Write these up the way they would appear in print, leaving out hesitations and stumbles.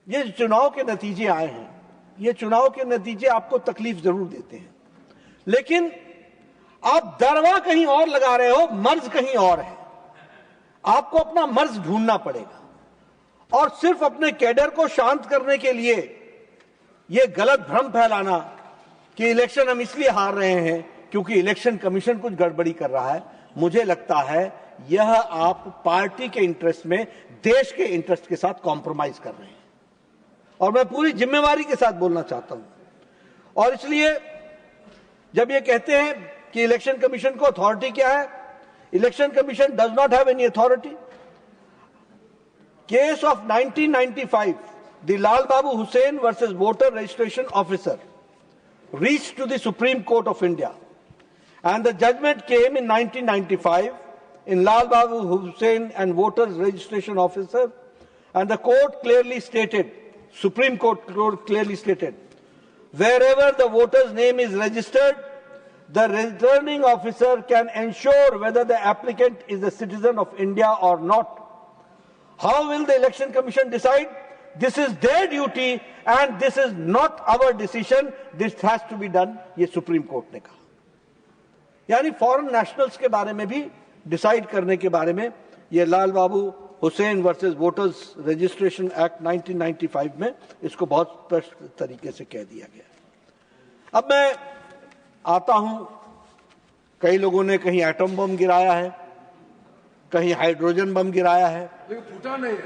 ये चुनाव के नतीजे आए हैं, ये चुनाव के नतीजे आपको तकलीफ जरूर देते हैं, लेकिन आप दरवा कहीं और लगा रहे हो, मर्ज कहीं और है। आपको अपना मर्ज ढूंढना पड़ेगा और सिर्फ अपने कैडर को शांत करने के लिए यह गलत भ्रम फैलाना कि इलेक्शन हम इसलिए हार रहे हैं क्योंकि इलेक्शन कमीशन कुछ गड़बड़ी कर रहा है, मुझे लगता है यह आप पार्टी के इंटरेस्ट में देश के इंटरेस्ट के साथ कॉम्प्रोमाइज कर रहे हैं। और मैं पूरी जिम्मेवारी के साथ बोलना चाहता हूं। और इसलिए जब ये कहते हैं कि इलेक्शन कमीशन को अथॉरिटी क्या है, election commission does not have any authority. Case of 1995, the Lal Babu Hussain versus voter registration officer reached to the Supreme Court of India, and the judgment came in 1995 in Lal Babu Hussain and voters registration officer, and the court clearly stated, Supreme Court clearly stated, wherever the voter's name is registered, the returning officer can ensure whether the applicant is a citizen of India or not. How will the Election Commission decide? This is their duty and this is not our decision. This has to be done. ये supreme court ने कहा। यानी foreign nationals के बारे में भी decide करने के बारे में ये Lal Babu Hussain versus voters registration act 1995 में इसको बहुत स्पष्ट तरीके से कह दिया गया। अब मैं आता हूं, कई लोगों ने कहीं एटम बम गिराया है, कहीं हाइड्रोजन बम गिराया है, लेकिन फूटा नहीं।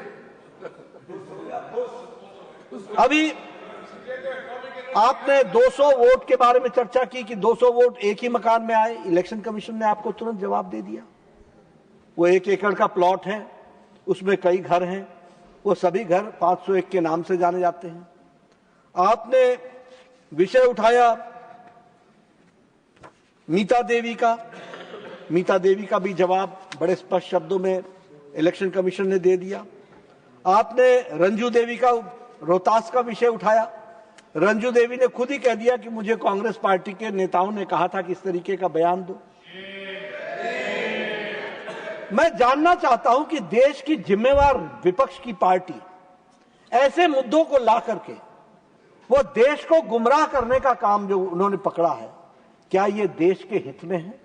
अभी आपने 200 वोट के बारे में चर्चा की कि 200 वोट एक ही मकान में आए। इलेक्शन कमीशन ने आपको तुरंत जवाब दे दिया। वो 1 एकड़ का प्लॉट है, उसमें कई घर हैं, वो सभी घर 501 के नाम से जाने जाते हैं। आपने विषय उठाया मीता देवी का, मीता देवी का भी जवाब बड़े स्पष्ट शब्दों में इलेक्शन कमीशन ने दे दिया। आपने रंजू देवी का रोहतास का विषय उठाया, रंजू देवी ने खुद ही कह दिया कि मुझे कांग्रेस पार्टी के नेताओं ने कहा था कि इस तरीके का बयान दो। मैं जानना चाहता हूं कि देश की जिम्मेवार विपक्ष की पार्टी ऐसे मुद्दों को ला करके वो देश को गुमराह करने का काम जो उन्होंने पकड़ा है, क्या ये देश के हित में है?